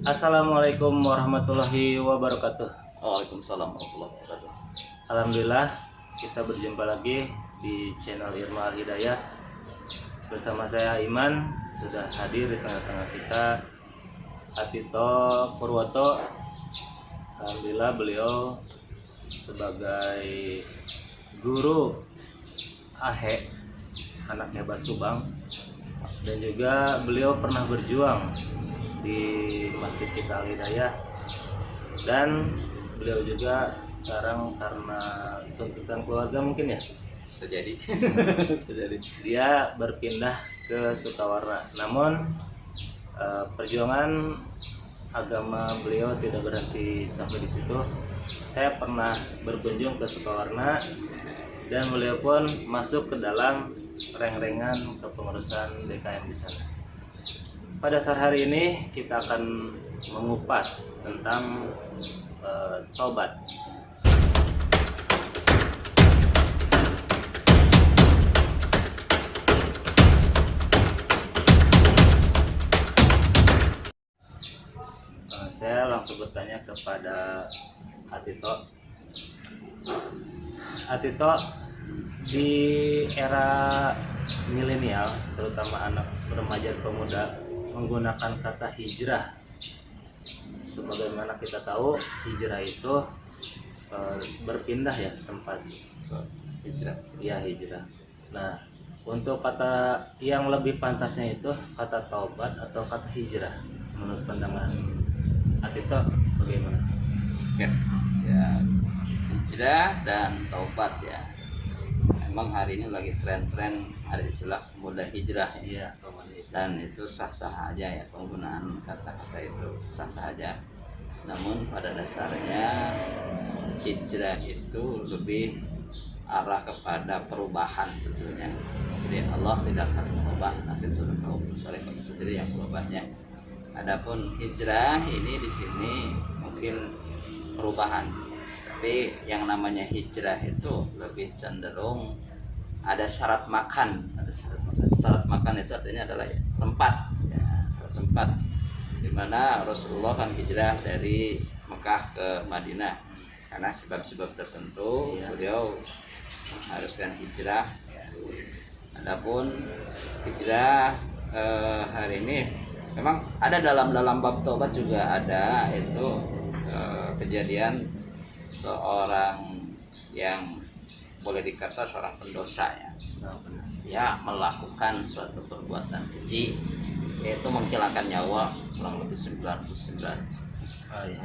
Assalamualaikum warahmatullahi wabarakatuh. Waalaikumsalam warahmatullahi wabarakatuh. Alhamdulillah kita berjumpa lagi di channel Irma Al Hidayah. Bersama saya Iman, sudah hadir di tengah-tengah kita Atito Purwoto. Alhamdulillah beliau sebagai guru Ahe, anak hebat Subang, dan juga beliau pernah berjuang di Masjid kita Al Hidayah, dan beliau juga sekarang karena tuntutan keluarga mungkin ya Bisa jadi. dia berpindah ke Sukawarna. Namun perjuangan agama beliau tidak berhenti sampai di situ. Saya pernah berkunjung ke Sukawarna dan beliau pun masuk ke dalam reng-rengan kepengurusan DKM di sana. Pada saat hari ini kita akan mengupas tentang taubat. Saya langsung bertanya kepada Atito. Atito, di era milenial, terutama anak remaja pemuda, menggunakan kata hijrah. Sebagaimana kita tahu, hijrah itu berpindah ya tempat. Hijrah. Ya, hijrah. Nah, untuk kata yang lebih pantasnya itu kata taubat atau kata hijrah, menurut pandangan Atito bagaimana? Ya, siap. Hijrah dan taubat ya. Memang hari ini lagi tren-tren ada istilah pemuda hijrah ya. Iya, taubat hijrah. Dan itu sah-sah aja ya, penggunaan kata-kata itu sah-sah aja. Namun pada dasarnya hijrah itu lebih arah kepada perubahan sebetulnya. Jadi Allah tidak akan mengubah nasib seorang kaum kecuali kamu sendiri yang merubahnya. Adapun hijrah ini di sini mungkin perubahan. Tapi yang namanya hijrah itu lebih cenderung ada syarat makan, syarat makan itu artinya adalah tempat, ya, syarat tempat, dimana Rasulullah kan hijrah dari Mekah ke Madinah karena sebab-sebab tertentu, ya. Beliau mengharuskan hijrah. Adapun hijrah hari ini memang ada dalam bab taubat juga ada itu kejadian seorang yang boleh dikata seorang pendosa ya melakukan suatu perbuatan keji, yaitu menghilangkan nyawa kurang lebih 99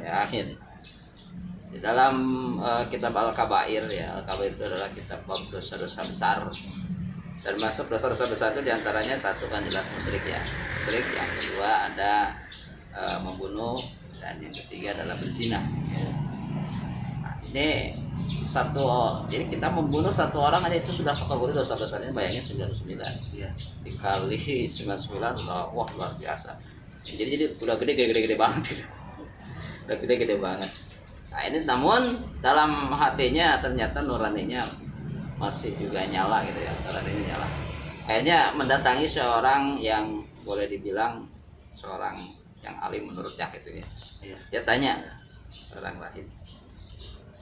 ya. Di dalam kitab Al-Kabair ya, Al-Kabair itu adalah kitab bab dosa-dosa besar. Termasuk dosa-dosa besar itu diantaranya satu kan jelas musyrik ya, musyrik. Yang kedua ada membunuh, dan yang ketiga adalah berzina. Nah, ini satu, jadi kita membunuh satu orang aja itu sudah kategori dosa besarnya, bayangin 99 Iya. dikali 99 udah wah luar biasa. Jadi udah gede banget gitu. Udah gede banget. Nah ini namun dalam hatinya ternyata nuraninya masih juga nyala gitu ya, nuraninya nyala. Akhirnya mendatangi seorang yang boleh dibilang seorang yang alim menurutnya gitu ya. Dia tanya orang lain,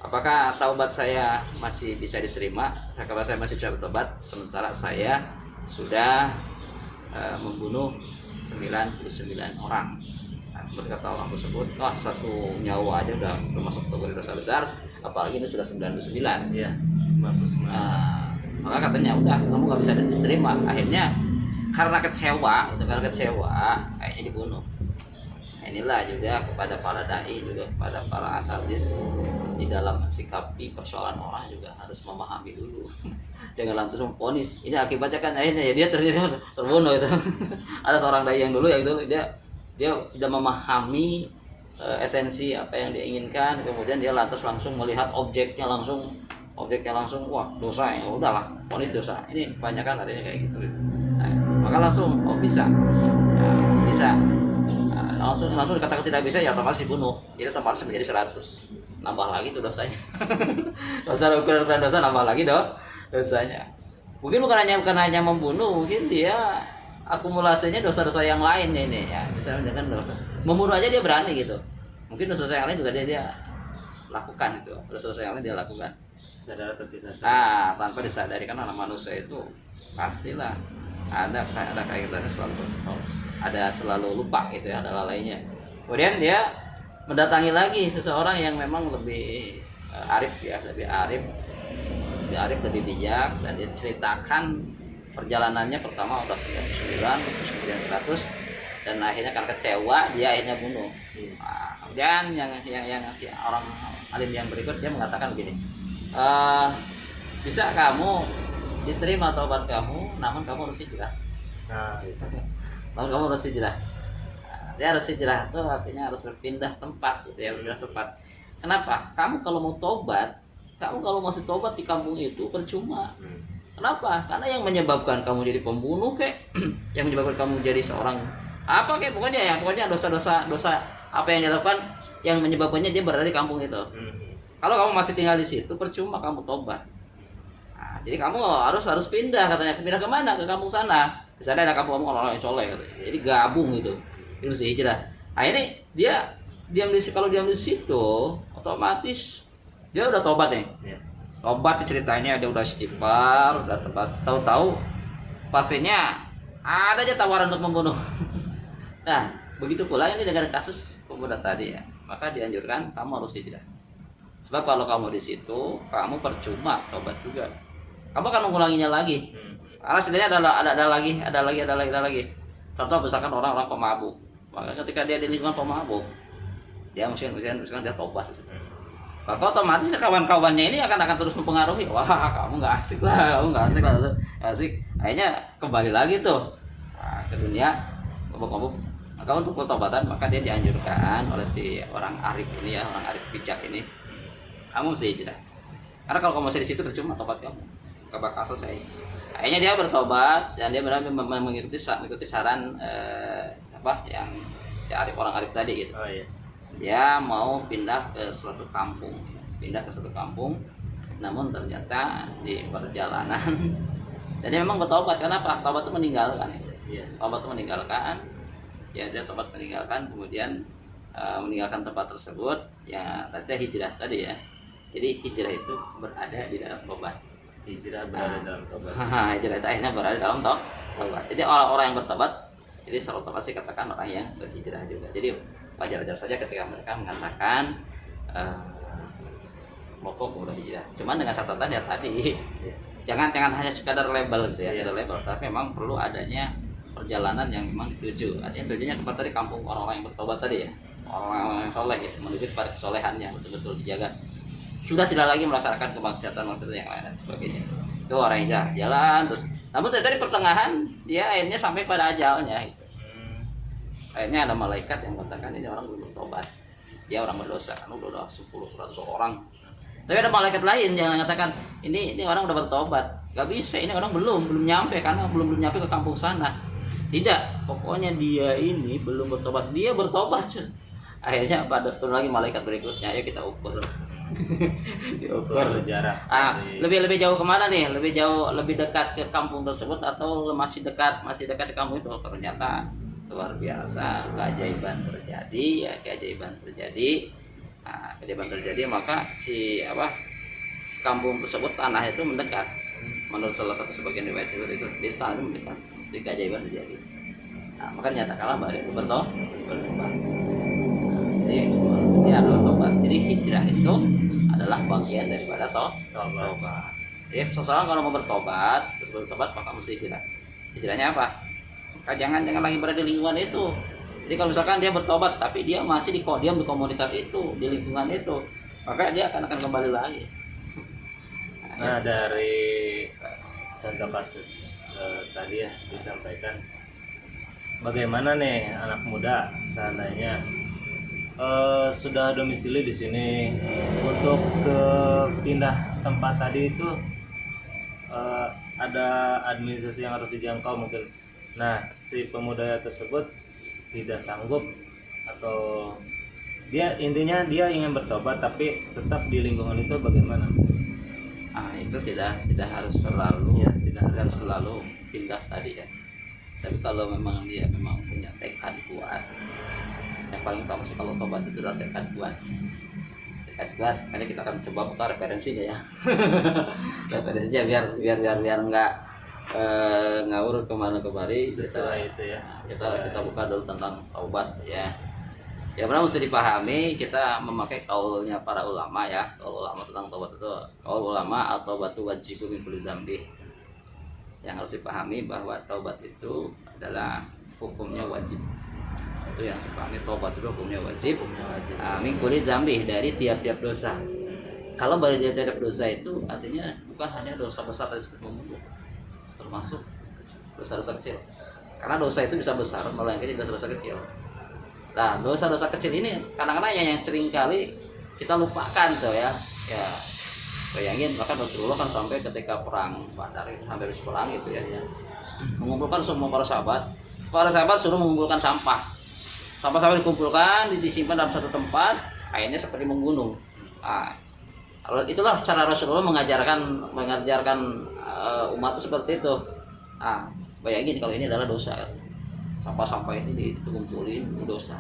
apakah taubat saya masih bisa diterima? Kalau saya masih bisa bertobat, sementara saya sudah membunuh 99 orang. Nah, berkata orang tersebut, satu nyawa aja udah termasuk kategori dosa besar, apalagi ini sudah 99. Iya, 99. Maka katanya udah, kamu nggak bisa diterima. Akhirnya karena kecewa, akhirnya dibunuh. Inilah juga kepada para dai, juga kepada para asatidz, di dalam mensikapi persoalan orang juga harus memahami dulu. Jangan langsung memvonis. Ini akibatnya kan akhirnya ya dia terbunuh itu. Ada seorang dai yang dulu yang itu dia sudah memahami esensi apa yang dia inginkan, kemudian dia lantas langsung melihat objeknya langsung wah dosa ya udahlah vonis dosa. Ini kebanyakan adanya kayak gitu. Nah, maka langsung bisa. Bisa. Langsung dikatakan tidak bisa ya otomatis dibunuh. Jadi otomatis menjadi 100. Nambah lagi tuh dosanya. Ukuran dosa nambah lagi dosanya. Mungkin bukan hanya membunuh, mungkin dia akumulasinya dosa-dosa yang lain ini ya. Misalnya kan membunuh aja dia berani gitu. Mungkin dosa yang lain juga dia lakukan itu, dosa yang lain dia lakukan. Sadar atau tidak sadar? Tanpa disadari, karena anak manusia itu pastilah ada kaitannya selalu lupa gitu ya, ada lalainya. Kemudian dia mendatangi lagi seseorang yang memang lebih arif ya, lebih arif, lebih bijak, dan dia ceritakan perjalanannya. Pertama udah 99, terus kemudian 100, dan akhirnya karena kecewa dia akhirnya bunuh. Kemudian yang si orang alim yang berikut dia mengatakan begini, bisa kamu diterima taubat kamu, namun kamu harus hijrah. Namun kamu harus hijrah. Dia harus hijrah itu artinya harus berpindah tempat gitu ya, berpindah tempat. Kenapa? Kamu kalau mau tobat, kamu kalau masih tobat di kampung itu percuma. Kenapa? Karena yang menyebabkan kamu jadi pembunuh kayak yang menyebabkan kamu jadi seorang apa kayak pokoknya dosa apa yang dilakukan yang menyebabkannya dia berada di kampung itu. Kalau kamu masih tinggal di situ percuma kamu tobat. Nah, jadi kamu harus pindah katanya. Pindah ke mana? Ke kampung sana. Di sana ada kampung orang yang soleh katanya. Jadi gabung gitu. Itu mesti hijrah. Akhirnya dia kalau diam di situ otomatis dia udah tobat nih. Tobat ceritanya dia udah istighfar, udah tobat. Tahu-tahu pastinya ada aja tawaran untuk membunuh. Nah, begitu pula ini dengan kasus pemuda tadi ya. Maka dianjurkan kamu harus hijrah. Sebab kalau kamu di situ, kamu percuma tobat juga. Kamu akan mengulanginya lagi. Karena setidaknya ada lagi. Contoh misalkan orang-orang pemabuk. Maka ketika dia di lingkungan pemabuk, dia misalkan dia tobat. Maka otomatis kawan-kawannya ini akan terus mempengaruhi. Wah, kamu nggak asik lah. Asik. Akhirnya kembali lagi tuh ke dunia mabuk-mabuk. Maka untuk pertobatan maka dia dianjurkan oleh si orang arif ini ya, orang arif bijak ini, kamu mesti hijrah. Karena kalau kamu masih di situ percuma tobat kamu, gak bakal selesai. Akhirnya dia bertobat dan dia benar mengikuti saran yang si arif, orang arif tadi gitu. Dia mau pindah ke suatu kampung, namun ternyata di perjalanan dan dia memang bertobat. Kenapa? Tobat itu meninggalkan. Tobat itu meninggalkan. Ya, dia tobat meninggalkan, kemudian meninggalkan tempat tersebut. Ya, tadi hijrah tadi ya. Jadi hijrah itu berada di dalam tobat. Hijrah itu akhirnya berada dalam tobat. Jadi orang-orang yang bertobat, jadi selalu pasti katakan orang yang berhijrah juga. Jadi wajar-wajar saja ketika mereka mengatakan pokok udah hijrah. Cuman dengan catatan ya tadi, jangan hanya sekadar label gitu ya, sekadar label, tapi memang perlu adanya perjalanan yang memang dituju. Artinya tujuannya kepada tadi kampung orang-orang yang bertobat tadi ya, orang-orang yang soleh ya, menuju kepada kesolehannya betul-betul dijaga. Sudah tidak lagi melaksanakan kemaksiatan yang lain dan sebagainya. Itu orang yang jalan terus. Namun tadi pertengahan dia akhirnya sampai pada ajalnya. Gitu. Akhirnya ada malaikat yang mengatakan ini orang belum bertobat, dia orang berdosa, kan udah 10-100 orang. Tapi ada malaikat lain yang mengatakan ini orang udah bertobat, gak bisa, ini orang belum nyampe karena belum nyampe ke kampung sana. Tidak, pokoknya dia ini belum bertobat, dia bertobat. Akhirnya pada turun lagi malaikat berikutnya, ayo kita ukur. Diukur jarak. Lebih jauh kemana nih? Lebih dekat ke kampung tersebut atau masih dekat di kampung itu? Ternyata luar biasa, keajaiban terjadi. Nah, keajaiban terjadi maka si kampung tersebut tanah itu mendekat. Menurut salah satu sebagian riwayat itu di tanah itu mendekat. Jadi keajaiban terjadi. Nah, maka nyatakanlah bahwa itu bertobat. Jadi ini adalah tobat. Jadi hijrah itu adalah bagian daripada tobat. Jadi seseorang kalau mau bertobat maka mesti hijrah. Hijrahnya apa? Maka jangan lagi berada di lingkungan itu. Jadi kalau misalkan dia bertobat tapi dia masih diam di komunitas itu, di lingkungan itu, maka dia akan kembali lagi. Nah, dari contoh kasus tadi ya disampaikan, bagaimana nih anak muda seandainya sudah domisili di sini, untuk ke pindah tempat tadi itu ada administrasi yang harus dijangkau mungkin. Nah, si pemuda tersebut tidak sanggup, atau dia intinya dia ingin bertobat tapi tetap di lingkungan itu, bagaimana? Itu tidak harus selalu selalu pindah tadi ya. Tapi kalau memang dia punya tekad kuat, yang paling utama sih kalau tobat itu adalah tekad kuat. Tekad kuat. Nanti kita akan coba buka referensinya ya. Referensinya biar nggak ngawur kemana kemari. Sesuai itu ya. Kita buka dulu tentang taubat ya. Ya benar mesti dipahami, kita memakai kaulnya para ulama ya. Kaul ulama tentang taubat itu kaul ulama atau batu wajib min kulli dzambi. Yang harus dipahami bahwa taubat itu adalah hukumnya wajib. Satu yang harus dipahami, taubat itu hukumnya wajib. Min kulli dzambi, dari tiap-tiap dosa. Kalau dari tiap-tiap dosa itu artinya bukan hanya dosa besar dari segi membunuh, termasuk dosa-dosa kecil. Karena dosa itu bisa besar, melainkan dosa-dosa kecil. Nah, dosa-dosa kecil ini kadang-kadang yang sering kali kita lupakan tuh ya. Ya, bayangin bahkan Rasulullah kan sampai ketika perang Badar itu sampai habis perang gitu ya. Mengumpulkan semua para sahabat. Para sahabat suruh mengumpulkan sampah. Sampah-sampah dikumpulkan, disimpan dalam satu tempat, akhirnya seperti menggunung. Nah, itulah cara Rasulullah mengajarkan umat seperti itu. Nah, bayangin kalau ini adalah dosa. Sampah-sampah ini dikumpulin dosa.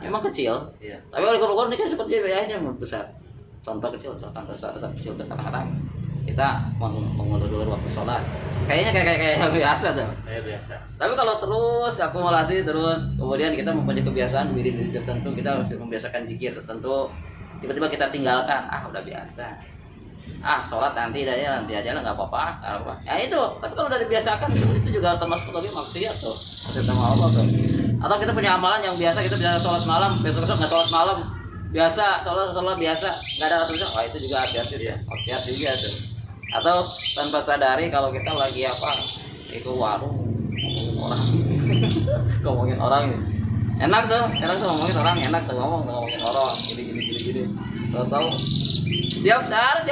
Memang kecil, Iya. tapi kalau dikurung ini kan seperti biayanya besar. Contoh kecil, contoh dosa-dosa kecil kadang-kadang kita mengulur waktu sholat. Kayaknya kayak biasa tuh. Kayak biasa. Tapi kalau terus akumulasi terus, kemudian kita mempunyai kebiasaan diri tertentu, kita harus membiasakan zikir tertentu. Tiba-tiba kita tinggalkan, udah biasa. Sholat nanti aja lah nggak apa-apa. Ya itu, tapi kalau udah dibiasakan itu juga termasuk lagi maksiat tuh, maksiat sama Allah tuh. Atau kita punya amalan yang biasa, kita biasa sholat malam, besok nggak sholat malam, biasa sholat biasa, nggak ada rasa wah itu juga hati-hati ya, maksiat juga tuh. Atau tanpa sadari kalau kita lagi itu warung ngomongin orang, enak tuh ngomongin orang, enak tuh ngomongin orang, gini. Tahu tiap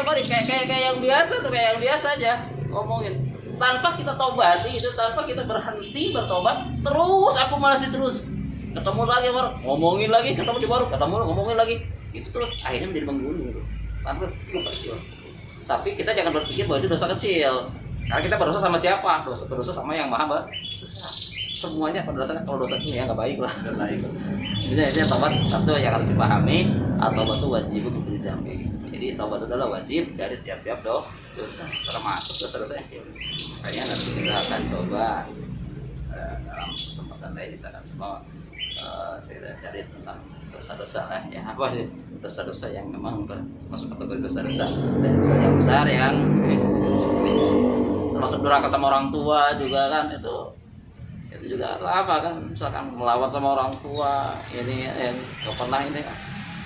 hari kayak yang biasa tuh, kayak yang biasa aja ngomongin tanpa kita tobati itu, tanpa kita berhenti bertobat, terus akumulasi terus, ketemu lagi baru ngomongin lagi, ketemu di baru ketemu ngomongin lagi, itu terus akhirnya menjadi membunuh gitu. Tanpa dosa kecil, tapi kita jangan berpikir bahwa itu dosa kecil, karena kita berdosa sama siapa? Berdosa sama yang maha besar. Semuanya pada dasarnya kalau dosa ini ya nggak baik lah. Jadi taubat satu yang harus dipahami, atau batu wajib untuk dijambi. Jadi taubat adalah wajib dari tiap-tiap dosa, termasuk dosa-dosa yang kecil. Makanya nanti kita akan coba dalam kesempatan lain kita akan coba saya cari tentang dosa-dosa lah ya, apa sih dosa-dosa yang memang masuk kategori dosa-dosa, dan dosa yang besar yang termasuk durhaka sama orang tua juga kan, itu juga apa kan, misalkan melawan sama orang tua ini yang nggak pernah ini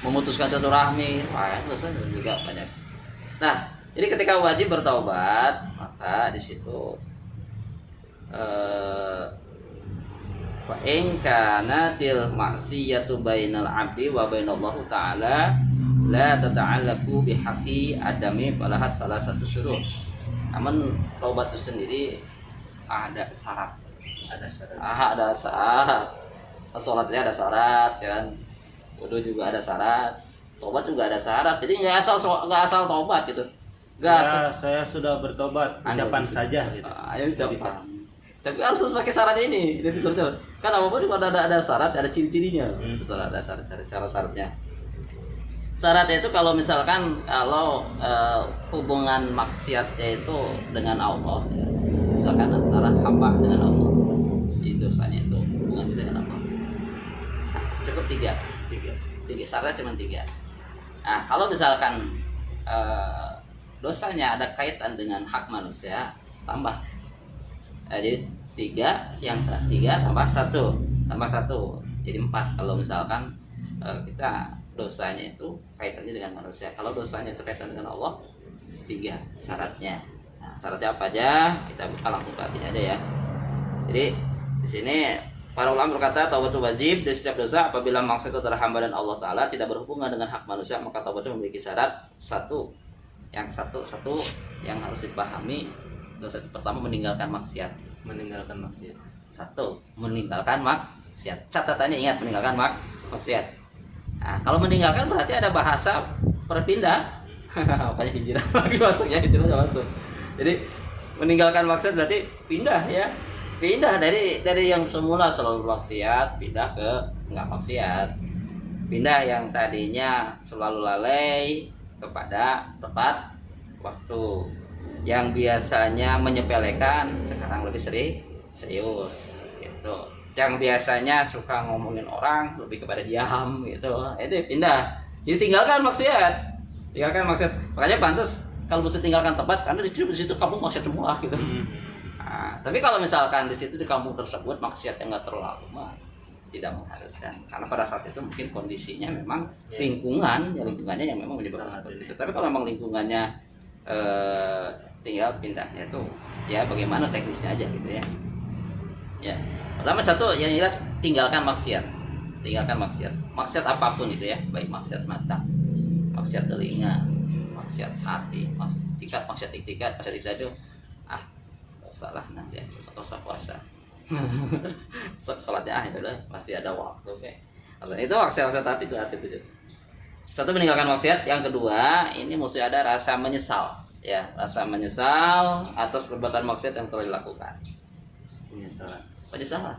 memutuskan silaturahmi, dosa juga banyak. Nah, jadi ketika wajib bertaubat, maka di situ fa in kanatil maksiyatu bainal abdi wa bainallahu ta'ala la tata'allaqu bihaqqi adami falaha salah satu syuruh. Namun taubat itu sendiri ada syarat. Ada syarat. Salatnya ada syarat kan. Wudu juga ada syarat. Tobat juga ada syarat. Jadi nggak asal tobat gitu. Saya sudah bertobat, ucapan saja gitu. Ayo ucapan. Tapi harus pakai syarat ini. Jadi kan apa-apa juga ada syarat, ada ciri-cirinya. Ada syarat-syaratnya. Syaratnya itu kalau misalkan hubungan maksiatnya itu dengan Allah, ya. Misalkan antara hamba dengan Allah, di dosanya itu hubungan dengan Allah. Nah, cukup tiga. Syaratnya cuma 3. Nah, kalau misalkan dosanya ada kaitan dengan hak manusia, tambah. Jadi 3 tambah 1 jadi 4. Kalau misalkan kita dosanya itu kaitannya dengan manusia, kalau dosanya itu kaitan dengan Allah, 3 syaratnya. Nah, syaratnya apa aja? Kita buka langsung ke artinya aja ya. Jadi di sini para ulama berkata taubat itu wajib dari setiap dosa apabila maksud itu adalah hamba dan Allah Ta'ala tidak berhubungan dengan hak manusia, maka taubat itu memiliki syarat satu yang harus dipahami. Dosa pertama meninggalkan maksiat. Satu, meninggalkan maksiat. Catatannya ingat, meninggalkan maksiat. Nah, kalau meninggalkan berarti ada bahasa berpindah. Apanya hijrah lagi masuknya, hijrahnya masuk. Jadi meninggalkan maksiat berarti pindah ya. Pindah dari yang semula selalu maksiat pindah ke enggak maksiat. pindah yang tadinya selalu lalai kepada tepat waktu, yang biasanya menyepelekan sekarang lebih serius gitu, yang biasanya suka ngomongin orang lebih kepada diam gitu, itu pindah. Jadi tinggalkan maksiat, makanya pantas kalau bisa tinggalkan tempat karena di situ kamu maksiat semua gitu. Nah, tapi kalau misalkan di situ di kampung tersebut maksiat yang nggak terlalu lama, tidak mengharuskan, karena pada saat itu mungkin kondisinya memang lingkungannya yang memang menyebabkan seperti itu. Tapi kalau memang lingkungannya tinggal pindahnya itu ya bagaimana teknisnya aja gitu ya. Ya, pertama satu yang jelas tinggalkan maksiat maksiat apapun itu ya, baik maksiat mata, maksiat telinga, maksiat hati, maksiat iktikat itu nggak usah lah, nanti ya nggak usah puasa. Sholatnya itu udah masih ada waktu kayak. Itu maksiat hati itu satu, meninggalkan maksiat. Yang kedua, ini mesti ada rasa menyesal ya, rasa menyesal atas perbuatan maksiat yang telah dilakukan. Penyesalan.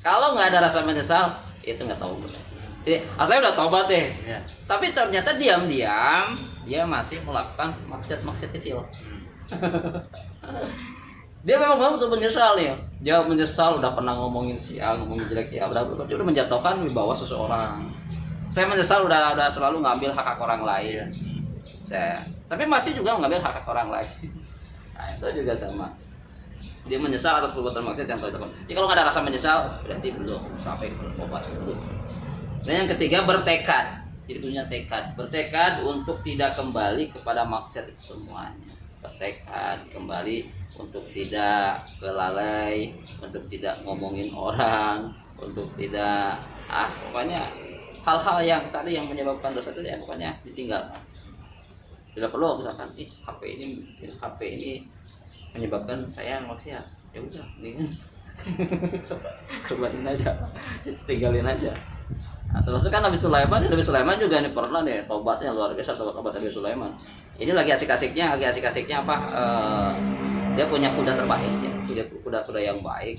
Kalau nggak ada rasa menyesal, itu nggak tahu. Jadi asalnya udah taubat deh, tapi ternyata diam-diam dia masih melakukan maksiat kecil. Dia memang betul menyesal ya. Dia menyesal udah pernah ngomongin ngomongin jelek dia udah menjatuhkan wibawa seseorang. Saya menyesal udah selalu ngambil hak orang lain. Tapi masih juga mengambil hak orang lain. Nah, itu juga sama. Dia menyesal atas perbuatan maksiat yang telah dilakukan. Jadi kalau nggak ada rasa menyesal, berarti belum sampai ke tobat dulu. Dan yang ketiga, bertekad. Jadi punya bertekad untuk tidak kembali kepada maksiat itu semuanya. Bertekad kembali untuk tidak kelalai, untuk tidak ngomongin orang, untuk tidak pokoknya hal-hal yang tadi yang menyebabkan dosa itu ya pokoknya ditinggalkan. Tidak perlu misalkan HP ini menyebabkan saya maksiat, ya udah mendingan korbanin aja, tinggalin aja. Nah, terus kan Nabi Sulaiman juga nih pernah nih tobatnya luar biasa, tobat Nabi Sulaiman. Ini lagi asik-asiknya apa? Dia punya kuda terbaik ya, kuda yang baik.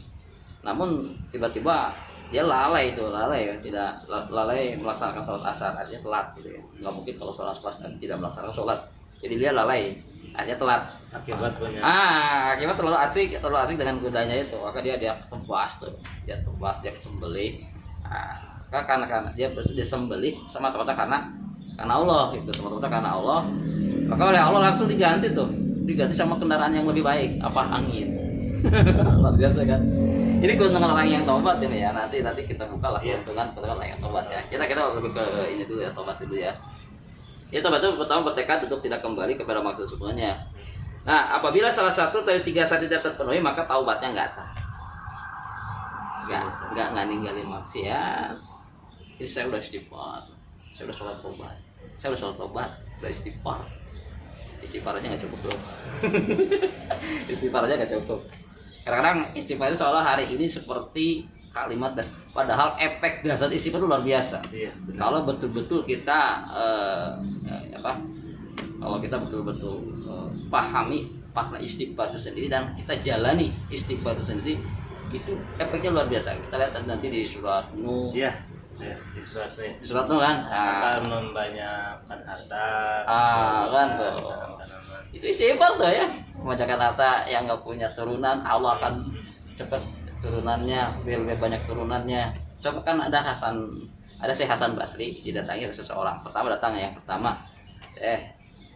Namun tiba-tiba dia lalai ya, tidak lalai melaksanakan sholat asar, artinya telat gitu ya. Nggak mungkin kalau sholat asar tidak melaksanakan sholat. Jadi dia lalai, artinya telat. Akibat terlalu asik dengan kudanya itu, maka dia tebas, dia sembelih. Karena dia disembelih semata-mata karena Allah gitu, semata-mata karena Allah. Maka oleh Allah langsung diganti sama kendaraan yang lebih baik, angin. Luar biasa kan. Ini keuntungan orang yang tobat ini ya. Nanti kita buka lah keuntungan orang yang tobat ya. Kita lebih ke ini dulu ya, tobat dulu ya. Ya, tobat itu pertama bertekad untuk tidak kembali kepada maksud sebenarnya. Nah, apabila salah satu dari 3 syarat tidak terpenuhi, maka taubatnya nggak sah. Nggak ninggalin maksiat. Jadi saya udah istighfar, saya udah sholat tobat, udah istighfar. Istighfar aja nggak cukup bro. Istighfar aja nggak cukup. Kadang-kadang istighfar itu seolah hari ini seperti kalimat dasar, padahal efek dasar istighfar itu luar biasa. Kalau betul-betul kita kalau kita betul-betul pahami makna istighfar itu sendiri dan kita jalani istighfar itu sendiri, itu efeknya luar biasa. Kita lihat nanti di surat Nuh. Di surat Nuh kan akan membanyakkan harta. Kan tuh. Itu istighfar tuh ya. Membanyakkan harta, yang nggak punya turunan Allah akan cepat turunannya, lebih banyak turunannya. Coba kan ada Syekh Hasan Basri didatangi oleh seseorang. Yang pertama,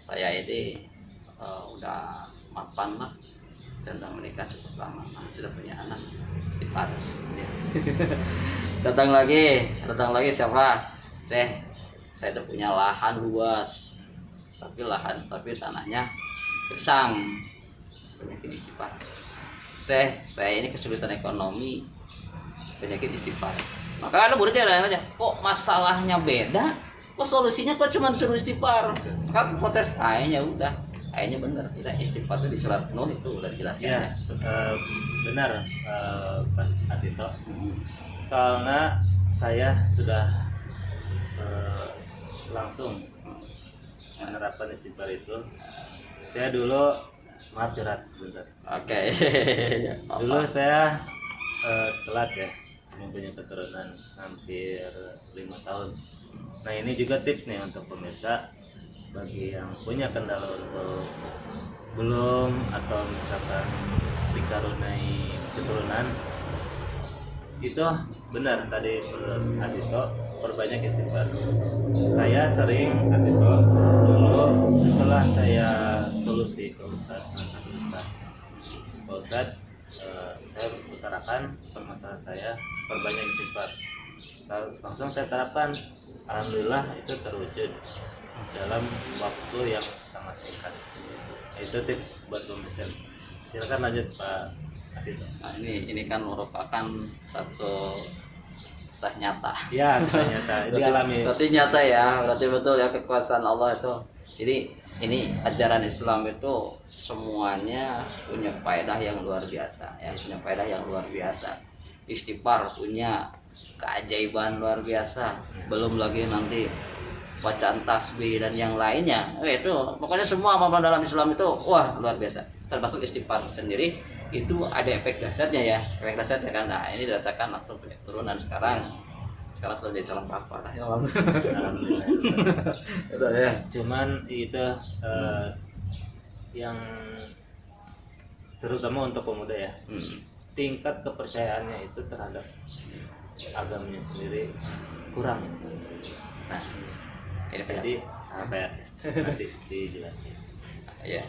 saya ini udah mapan lah dan udah menikah cukup lama, sudah punya anak, istighfar. Datang lagi siapa? Saya udah punya lahan luas, tapi tanahnya gersang, banyakin istighfar. Saya ini kesulitan ekonomi, banyakin istighfar. Maka ada muridnya aja, kok masalahnya beda, kok solusinya kok cuma suruh istighfar. Maka protes, akhirnya benar, kita istighfar itu di surat Nuh itu udah dijelaskan. Ya, benar Pak Adito. Soalnya saya sudah langsung menerapkan istighfar itu. Saya dulu curhat sebentar. Oke. Dulu saya telat ya, mempunyai keturunan hampir 5 tahun. Nah ini juga tips nih untuk pemirsa bagi yang punya kendala untuk belum atau misalkan dikaruniai keturunan, itu benar tadi menurut Adito, perbanyak istighfar. Saya sering Adito dulu setelah saya solusi ke Ustadz, salah satu Ustadz, Pak Ustadz, saya utarakan permasalahan saya, perbanyak istighfar. Langsung saya terapkan, alhamdulillah itu terwujud dalam waktu yang sangat singkat. Itu tips buat pemirsa. Silakan lanjut Pak Adito. Nah, ini kan merupakan satu kisah nyata. Ya, kisah nyata. Itu alami. Berarti nyata ya, berarti betul ya kekuasaan Allah itu. Jadi ini ajaran Islam itu semuanya punya faedah yang luar biasa ya, punya faedah yang luar biasa. Istighfar punya keajaiban luar biasa. Belum lagi nanti bacaan tasbih dan yang lainnya. Itu pokoknya semua amalan dalam Islam itu wah luar biasa. Termasuk istighfar sendiri itu ada efek dasarnya ya, efek dasarnya kan. Nah ini dirasakan langsung turunan sekarang sudah jadi seorang papa lah ya. Alhamdulillah. Itu ya. Cuman itu yang terutama untuk pemuda ya, tingkat kepercayaannya itu terhadap agamanya sendiri kurang. Nah ini Jadi apa ya? Nanti dijelaskan. ya.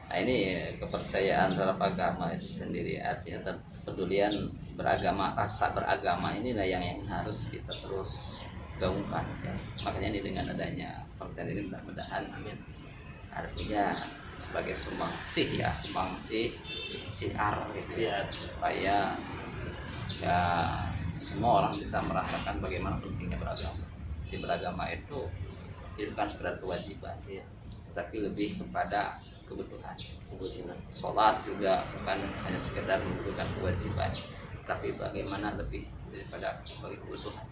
Nah ini kepercayaan terhadap agama itu sendiri, artinya kepedulian beragama, rasa beragama inilah yang harus kita terus gaungkan ya. Makanya ini dengan adanya konten ini mudah-mudahan amin artinya sebagai sumbangsih ya, sumbangsih siar gitu ya, supaya ya semua orang bisa merasakan bagaimana pentingnya beragama. Di beragama itu bukan sekedar kewajiban ya, tapi lebih kepada kebutuhan. Sholat juga bukan hanya sekedar membutuhkan kewajiban, tapi bagaimana lebih daripada sebagai kebutuhan.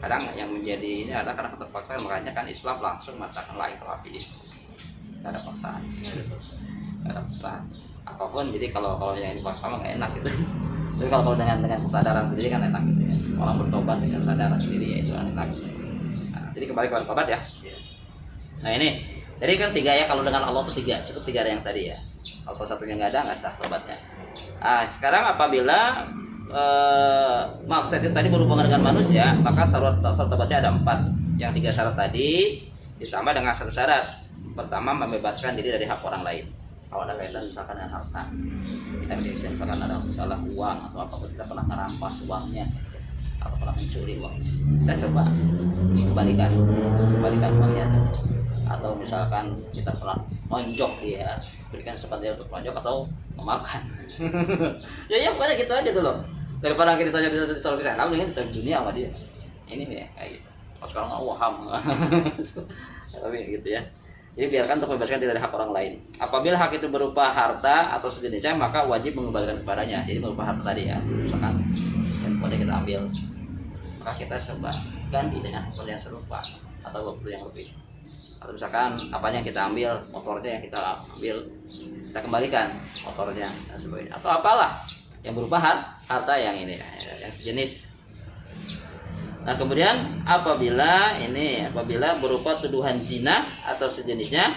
Kadang yang menjadi ini adalah karena keterpaksaan, makanya kan Islam langsung mengatakan lain terapi, tidak ada paksaan, tidak ada paksaan apapun. Jadi kalau yang dipaksa mah nggak enak gitu. Tapi kalau dengan kesadaran sendiri kan enak gitu ya. Orang bertobat dengan kesadaran sendiri ya itu enak. Nah, jadi kembali kepada tobat ya. Nah ini, jadi kan 3 ya, kalau dengan Allah itu 3, cukup 3 yang tadi ya. Kalau salah satunya nggak ada, nggak sah tobatnya. Nah sekarang apabila maksud itu tadi berhubungan dengan manusia, maka syarat tobatnya ada 4. Yang 3 syarat tadi ditambah dengan 1 syarat. Pertama, membebaskan diri dari hak orang lain. Kalau ada kaitan misalkan dengan harta, kita misalkan ada masalah uang atau apa, kita pernah merampas uangnya atau pernah mencuri uang, kita coba kembalikan uangnya. Atau misalkan kita pernah monjok dia, berikan kesempatan untuk monjok atau memaafkan. ya pokoknya gitu aja tuh loh. Daripada kita tanya soal kesana, mendingan kita dunia sama dia. Ini nih kayak gitu. Kalau sekarang waham, tapi gitu ya. Jadi biarkan untuk membebaskan diri dari hak orang lain. Apabila hak itu berupa harta atau sejenisnya, maka wajib mengembalikan kepadanya. Jadi berupa harta tadi ya, misalkan handphone kita ambil, maka kita coba ganti dengan handphone yang serupa atau yang lebih. Atau misalkan apanya yang kita ambil, motornya yang kita ambil, kita kembalikan motornya dan sebagainya. Atau apalah yang berupa harta yang ini, yang sejenis. Nah kemudian apabila berupa tuduhan zina atau sejenisnya,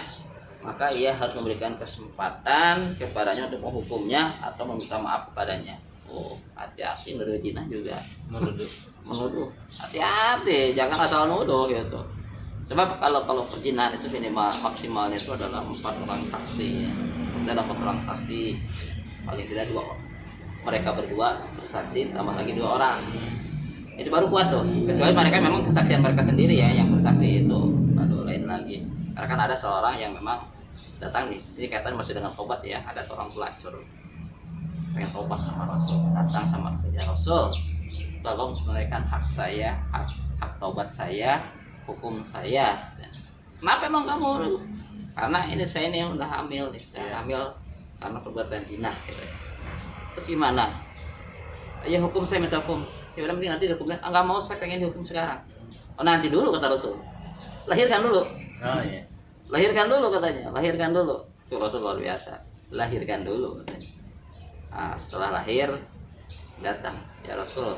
maka ia harus memberikan kesempatan kepadanya untuk menghukumnya atau meminta maaf kepadanya. Oh hati-hati menuduh zina juga, menuduh hati-hati, jangan asal nuduh gitu. Sebab kalau perzinahan itu minimal maksimalnya itu adalah 4 orang saksi ya. Pasti ada 4 orang saksi, paling tidak 2 orang. Mereka berdua bersaksi tambah lagi 2 orang. Itu baru kuat tuh. Kecuali mereka memang kesaksian mereka sendiri ya yang bersaksi itu. Aduh lain lagi. Karena kan ada seorang yang memang datang nih. Ini kaitan masih dengan tobat ya. Ada seorang pelacur pengen tobat sama Rasul, datang sama Rasul, tolong tunaikan hak saya, hak tobat saya, hukum saya. Kenapa emang kamu? Karena ini saya ini udah hamil nih. Saya hamil karena perbuatan zina gitu ya. Terus gimana? Ya hukum saya minta hukum. Ya udah mending nanti hukumnya. Enggak mau, saya pengen dihukum sekarang. Oh nanti dulu kata Rasul. Lahirkan dulu. Oh iya. Lahirkan dulu katanya. Lahirkan dulu. Itu Rasul luar biasa. Lahirkan dulu katanya. Nah, setelah lahir datang, ya Rasul,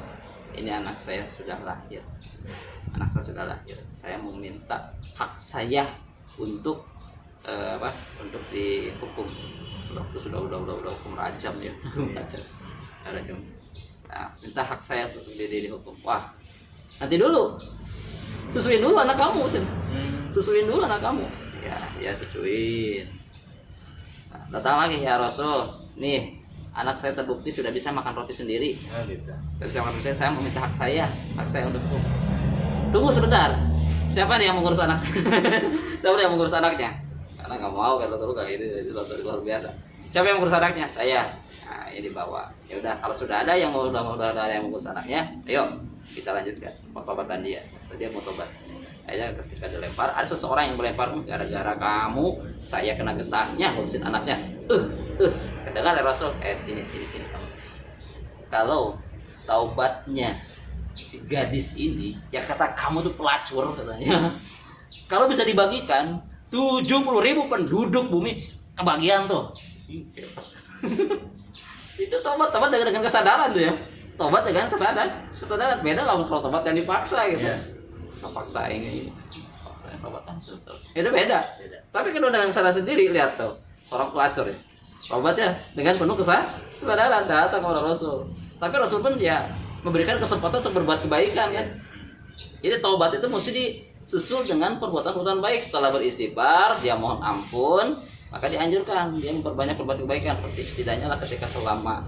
ini anak saya sudah lahir. anak saya sudah lahir, saya meminta hak saya untuk untuk dihukum. Waktu sudah hukum rajam ya. Rajam. Nah, minta hak saya untuk dihukum. Wah, nanti dulu susuin dulu anak kamu, susuin dulu anak kamu. Ya susuin. Nah, datang lagi, ya Rasul, nih anak saya terbukti sudah bisa makan roti sendiri. Gitu. Sudah bisa makan roti, saya meminta hak saya untuk hukum. Tunggu sebentar, siapa nih yang mengurus anak? Siapa yang mengurus anaknya? Karena nggak mau, kata Rasul kayak itu luar biasa. Siapa yang mengurus anaknya? Saya. Nah, ini dibawa. Ya udah, kalau sudah ada yang udah ada yang mengurus anaknya, ayo kita lanjutkan pertobatan dia. Dia mau tobat. Akhirnya ketika dilempar, ada seseorang yang melempar, gara-gara kamu saya kena getahnya, ngurusin anaknya. Kedengar ya Rasul, sini kamu. Kalau taubatnya si gadis ini, ya kata kamu tuh pelacur katanya. Kalau bisa dibagikan, 70.000 penduduk bumi kebagian tuh. Itu tobat dengan kesadaran tuh ya. Tobat dengan kesadaran beda lah kalau tobat yang dipaksa gitu. Paksa ini paksa tobatan itu beda. Tapi kalau dengan kesadaran sendiri, lihat tuh seorang pelacur ya, tobatnya dengan penuh kesadaran datang kepada Rasul. Tapi Rasul pun ya memberikan kesempatan untuk berbuat kebaikan kan. Jadi tobat itu mesti disusul dengan perbuatan baik. Setelah beristighfar, dia mohon ampun, maka dianjurkan dia memperbanyak berbuat kebaikan. Setidaknya lah ketika selama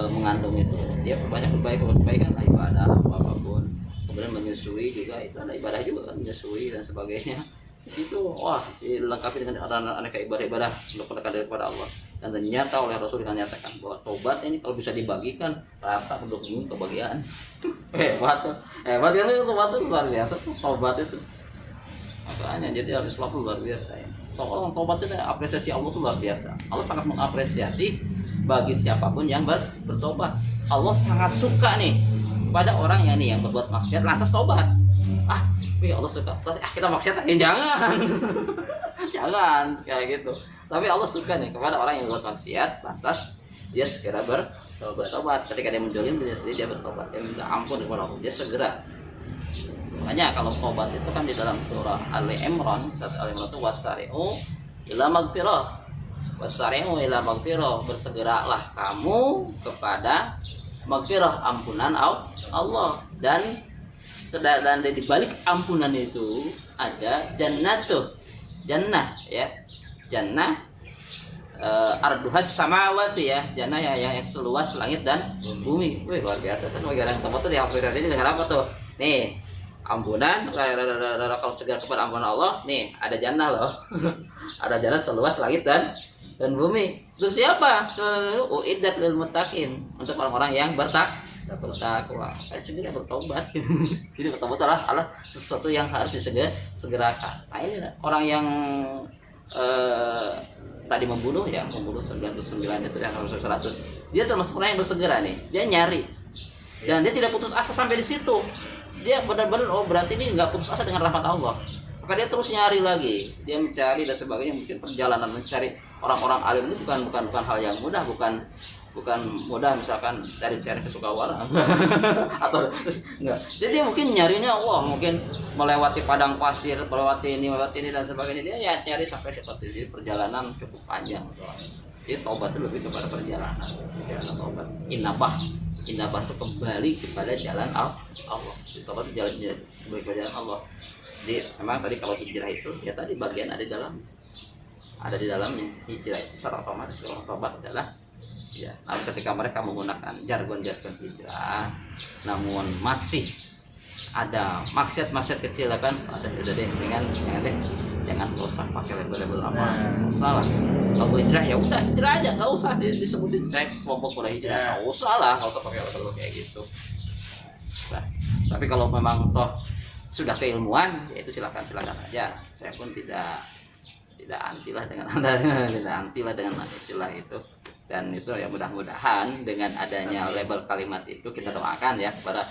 mengandung itu dia perbanyak kebaikan lah, ibadah apapun. Kemudian menyusui juga itu ada ibadah juga kan, menyusui dan sebagainya. Di situ wah dilengkapi dengan aneka ibadah untuk dekat kepada Allah. Dan ternyata oleh Rasul dinyatakan bahwa tobat ini kalau bisa dibagikan rata penduduk bumi kebagian. Hebat kan itu tobat itu luar biasa tuh, tobat itu. Makanya jadi harus selalu luar biasa ya. Orang tobat itu apresiasi Allah tuh luar biasa. Allah sangat mengapresiasi bagi siapapun yang bertobat. Allah sangat suka nih pada orang yang berbuat maksiat lantas tobat. Allah suka. Kita maksiat jangan. Jangan kayak gitu. Tapi Allah suka nih kepada orang yang berbuat maksiat lantas dia segera bertobat. Ketika dia menjolim dia sendiri, dia bertobat, dia minta ampun kepada Allah, dia segera. Makanya kalau tobat itu kan di dalam surah Ali Imran, itu wasari'u ila magfirah. Wasari'u ila magfirah, bersegeralah kamu kepada magfirah, ampunan Allah. Dan di balik ampunan itu ada jannah ya. Jannah arduhas samawati ya, jannah yang seluas langit dan bumi. Wih, luar biasa kan. Orang tobat itu diapresiasi dengan apa tuh? Nih, ampunan, kalau segera kepada ampunan Allah, nih ada jannah loh. Ada jannah seluas langit dan bumi. Untuk siapa? Uiddat lil muttaqin, untuk orang-orang yang bertakwa. Segera bertobat. Jadi bertobat adalah sesuatu yang harus disegerakan. Nah ini orang yang tadi membunuh 99 itu yang harus 100. Dia termasuk orang yang bersegera nih. Dia nyari dan dia tidak putus asa sampai di situ. Dia benar-benar berarti ini nggak putus asa dengan rahmat Allah. Maka dia terus nyari lagi. Dia mencari dan sebagainya. Mungkin perjalanan mencari orang-orang alim ini bukan hal yang mudah, bukan mudah misalkan dari cari ke Sukawara atau enggak. Jadi dia mungkin nyarinya mungkin melewati padang pasir, melewati ini dan sebagainya. Dia ya nyari sampai seperti ini, perjalanan cukup panjang. Jadi tobat itu lebih kepada perjalanan tobat. Inabah itu kembali kepada jalan Allah. Tobat itu jalan kembali kepada jalan Allah. Jadi memang tadi kalau hijrah itu ya tadi bagian ada di dalam hijrah itu secara otomatis. Kalau tobat adalah ya, namun ketika mereka menggunakan jargon hijrah, namun masih ada maksiat kecil kan, ada deh jangan usah pakai label apa salah. Kalau hijrah ya udah hijrah aja, nggak usah disebutin cek kelompok hijrah, nggak usah pakai label kayak gitu. Nah, tapi kalau memang toh sudah keilmuan, ya itu silakan aja. Saya pun tidak anti lah dengan istilah itu. Dan itu ya mudah-mudahan dengan adanya label kalimat itu kita doakan ya kepada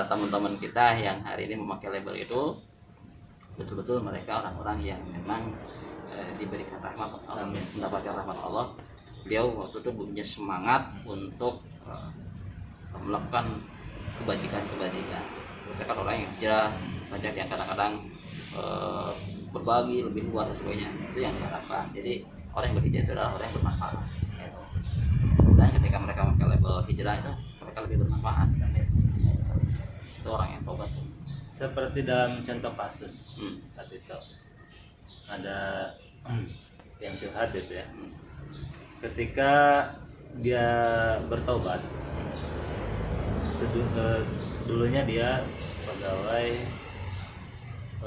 teman-teman kita yang hari ini memakai label itu, betul-betul mereka orang-orang yang memang diberikan rahmat Allah, mendapatkan rahmat Allah. Beliau waktu itu punya semangat untuk melakukan kebajikan. misalkan orang yang hijrah banyak yang kadang-kadang berbagi lebih luas dan sebagainya, itu yang diharapkan. Jadi orang yang berhijrah itu adalah orang yang bermanfaat gitu. Dan ketika mereka memakai label hijrah itu mereka lebih bermanfaat kan, gitu. Itu orang yang tobat. Seperti dalam contoh kasus tadi itu ada yang curhat gitu ya, ketika dia bertobat, dulunya dia pegawai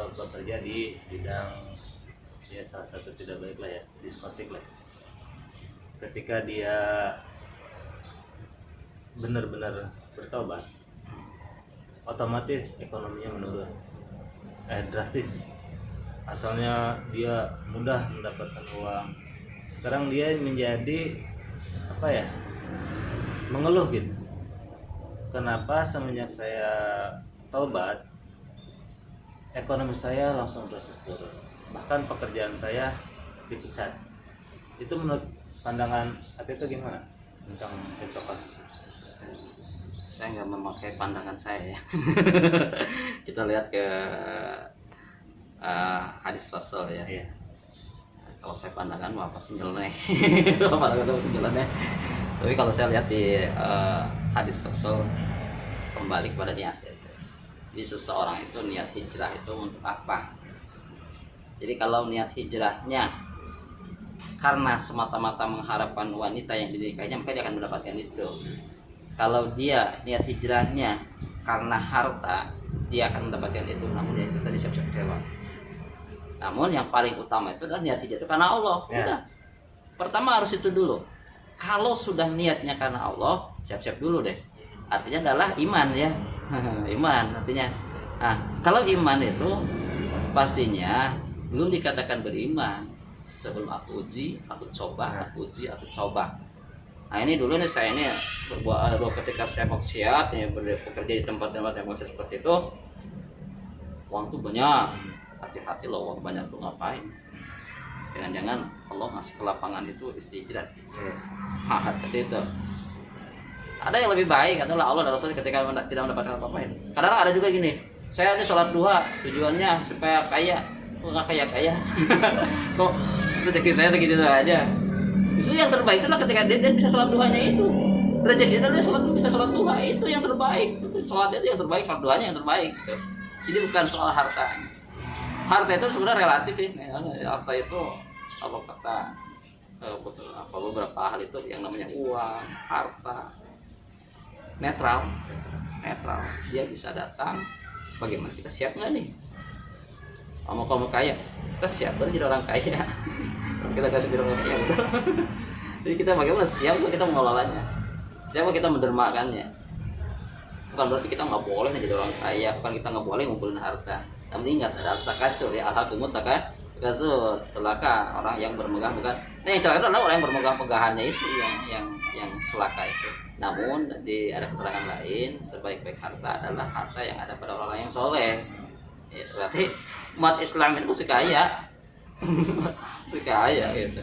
bekerja di bidang ya salah satu tidak baik lah ya, diskotik lah. Ketika dia benar-benar bertobat, otomatis ekonominya menurun drastis. Asalnya dia mudah mendapatkan uang, sekarang dia menjadi apa ya, mengeluh gitu. Kenapa semenjak saya taubat ekonomi saya langsung drastis turun, bahkan pekerjaan saya dipecat. Itu menurut pandangan Ati itu gimana tentang contoh kasus? Saya nggak memakai pandangan saya ya. Kita lihat ke hadis Rasul ya. Iya. Kalau saya pandangan apa sih nyeleneh. Pandangan apa sih nyeleneh. Tapi kalau saya lihat di hadis Rasul, kembali kepada niat itu. Jadi seseorang itu niat hijrah itu untuk apa? Jadi kalau niat hijrahnya karena semata-mata mengharapkan wanita yang dinikahinya, maka dia akan mendapatkan itu. Kalau dia niat hijrahnya karena harta, dia akan mendapatkan itu, namun dia itu tadi siap-siap kecewa. Namun yang paling utama itu adalah niat hijrah itu karena Allah. Ya. Udah. Pertama harus itu dulu. Kalau sudah niatnya karena Allah, siap-siap dulu deh. Artinya adalah iman ya. Iman artinya. Nah, kalau iman itu pastinya belum dikatakan beriman sebelum aku uji, aku coba, aku uji, aku coba. Nah ini dulu nih saya ini berbuat ketika saya maksiat ya, bekerja di tempat-tempat yang maksiat seperti itu, uang tuh banyak. Hati-hati loh, uang banyak tuh ngapain? Jangan-jangan Allah ngasih ke lapangan itu istijrat. Seperti itu. Ada yang lebih baik adalah Allah dan Rasulnya ketika tidak mendapatkan apa-apa itu. Kadang ada juga gini, saya ini sholat duha tujuannya supaya kaya, kok nggak kaya-kaya? Kok rezeki saya segitu aja? Justru yang terbaik itulah ketika dia bisa sholat duhanya itu. Rezekinya dia bisa sholat duha itu yang terbaik. Sholatnya itu yang terbaik, sholat duhanya yang terbaik. Gitu. Jadi bukan soal harta. Harta itu sebenarnya relatif ya. Harta itu apa kata beberapa hal itu yang namanya uang, harta netral. Dia bisa datang. Bagaimana kita siap nggak nih? Kalau kaya, kita siap jadi orang kaya. Kita kasih jadi orang kaya. Jadi kita bagaimana siap kita mengelolanya, siapa kita mendermakannya. Bukan berarti kita nggak boleh jadi orang kaya, bukan kita nggak boleh ngumpulin harta. Namun ingat ada takasur ya, alhaqumut takasur, celaka orang yang bermegah bukan. Nah yang celaka adalah orang yang bermegah-megahannya itu yang celaka itu. Namun ada keterangan lain, sebaik-baik harta adalah harta yang ada pada orang yang soleh. Ya, berarti umat Islam itu mesti kaya, mesti kaya gitu.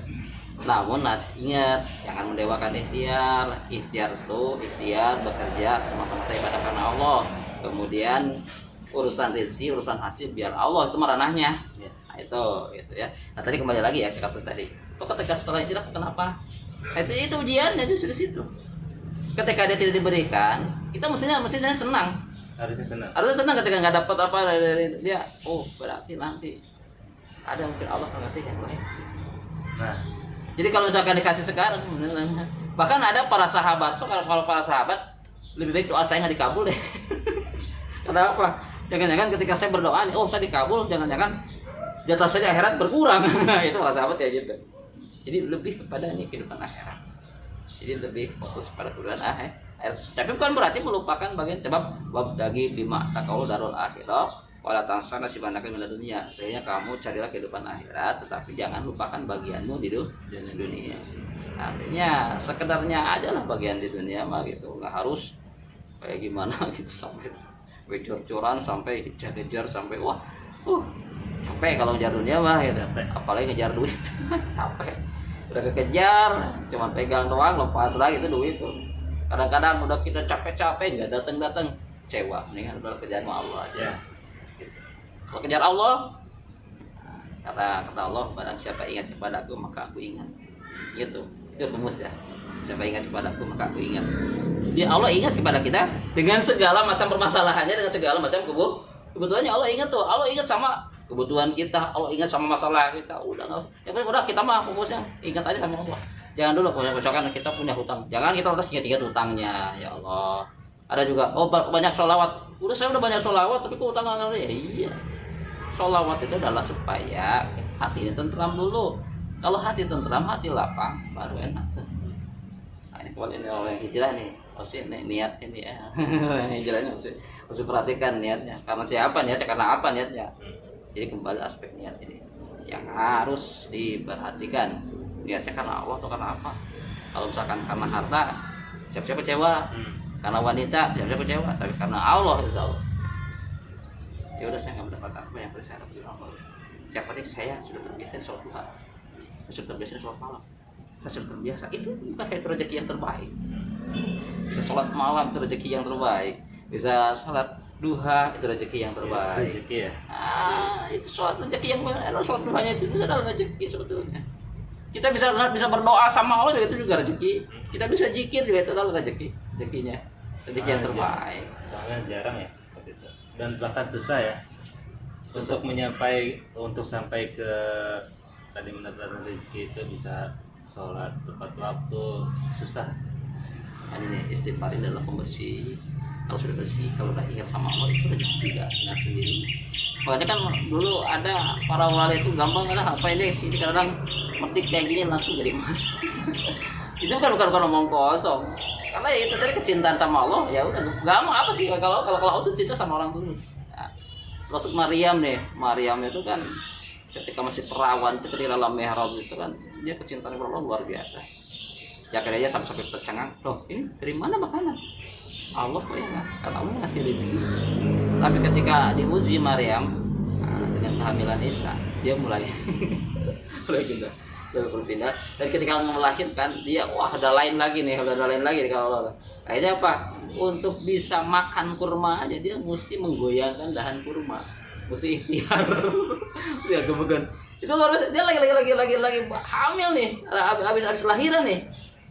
Namun ingat, jangan mendewakan ikhtiar. Ikhtiar itu ikhtiar bekerja semata-mata ibadah karena Allah. Kemudian urusan rezeki, urusan hasil biar Allah, itu ranahnya. Nah, itu gitu ya. Nah tadi kembali lagi ya ke kasus tadi. Kok ketika setelah hijrah kenapa? Itu ujiannya justru di situ. Ketika dia tidak diberikan, kita mestinya senang. Harusnya senang ketika nggak dapat apa dari dia. Oh berarti nanti ada mungkin Allah akan kasih yang lain. Nah, jadi kalau misalkan dikasih sekarang, bahkan ada para sahabat tuh, kalau para sahabat lebih baik doa saya nggak dikabul deh. Kenapa? Jangan-jangan ketika saya berdoa, oh saya dikabul, jangan-jangan jatah saya di akhirat berkurang. Itu para sahabat ya gitu. Jadi lebih kepada ini kehidupan akhirat. Jadi lebih fokus pada kehidupan akhirat. Tapi bukan berarti melupakan bagian sebab wabdagi bima taqaul darul akhirah wala tansa nasibaka minad dunya. Sehingga kamu carilah kehidupan akhirat, tetapi jangan lupakan bagianmu di dunia. Artinya sekedarnya aja lah bagian di dunia mah gitu. Nggak harus kayak gimana gitu sampai cor-coran, sampai kejar-kejar sampai capek kalau ngejar dunia mah gitu. Apalagi ngejar duit. Capek. Udah kekejar, cuma pegang doang, lepas lagi itu duit tuh. Kadang-kadang udah kita capek-capek nggak datang-datang, kecewa, mendingan udah kejar sama Allah aja. Ya. Kalau kejar Allah, kata Allah, barang siapa ingat kepadaku maka aku ingat. Gitu, itu rumus ya. Siapa ingat kepadaku maka aku ingat. Jadi Allah ingat kepada kita dengan segala macam permasalahannya, dengan segala macam kebutuhannya. Allah ingat tuh, Allah ingat sama kebutuhan kita, Allah ingat sama masalah kita. Udah nggak usah, ya udah kita mah fokusnya ingat aja sama Allah. Jangan dulu misalkan kita punya hutang, jangan kita lantas ingat-ingat hutangnya. Ya Allah, ada juga banyak sholawat. Udah saya udah banyak sholawat tapi kok hutang nggak ya. Iya, sholawat itu adalah supaya hati ini tentram dulu. Kalau hati tentram, hati lapang, baru enak tuh. Nah, ini kalau ini orang yang hijrah nih, harus niat ini ya. Hijrahnya harus perhatikan niatnya. Karena siapa niatnya, karena apa niatnya. Jadi kembali aspek niat ini yang harus diperhatikan. Niatnya karena Allah atau karena apa? Kalau misalkan karena harta, siap-siap kecewa. Karena wanita, siap-siap kecewa. Tapi karena Allah, insya Allah. Ya udah, saya nggak mendapat apa yang saya dapat dari Allah. Tiap hari saya sudah terbiasa sholat duha, saya sudah terbiasa sholat malam, saya sudah terbiasa. Itu bukan kayak itu rezeki yang terbaik. Bisa sholat malam itu rezeki yang terbaik. Bisa sholat duha itu rezeki yang terbaik. Rezeki ya. Itu sholat rezeki yang sholat duhanya itu bisa adalah rezeki sebetulnya. Kita bisa berdoa sama Allah juga, itu juga rezeki. Kita bisa zikir juga, itu adalah rezekinya, rezeki yang terbaik. Soalnya jarang ya seperti itu. Dan bahkan susah ya untuk sampai ke tadi mendapatkan rezeki itu, bisa sholat tepat waktu, susah. Nah, ini istighfar adalah pembersih. Kalau sudah bersih, kalau udah ingat sama Allah, itu rezeki juga dengan sendiri. Makanya kan dulu ada para wali itu gampang lah, apa ini kadang metik kayak gini langsung jadi emas. Itu bukan ngomong kosong, karena ya itu tadi kecintaan sama Allah. Ya udah, gampang apa sih kalau usul cinta sama orang dulu. Nah, Rasul Maryam itu kan ketika masih perawan itu ketika dalam mihrab itu kan dia kecintaan kepada Allah luar biasa. Zakaria sampai tercengang, loh ini dari mana makanan? Allah kok yang ngasih, karena Allah ngasih rezeki. Tapi ketika diuji Maryam dengan kehamilan Isa, dia mulai berpindah. Dan ketika melahirkan, dia ada lain lagi kalau Allah. Akhirnya apa? Untuk bisa makan kurma aja dia mesti menggoyangkan dahan kurma, mesti ikhtiar. Ya kemudian itu luar biasa. Dia lagi hamil nih, habis lahiran nih.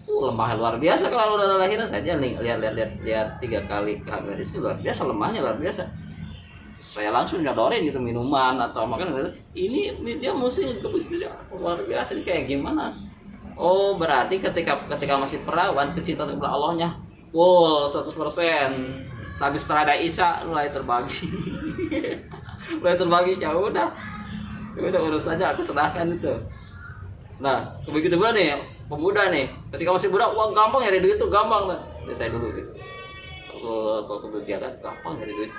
Lemah luar biasa kalau udah lahiran saja nih, lihat 3 kali kehamilan itu luar biasa, lemahnya luar biasa. Saya langsung nyodorin gitu minuman atau makan, ini dia mesti luar biasa. Ini kayak gimana? Oh berarti ketika masih perawan kecintaan kepada Allahnya full 100%. Tapi setelah ada Isa mulai terbagi. Ya udah urus saja, aku serahkan itu. Nah, begitu pula nih pemuda nih, ketika masih muda, wah gampang nyari duit tuh, gampang lah. Ya saya dulu gitu. Kalau kegiatan gampang nyari duit.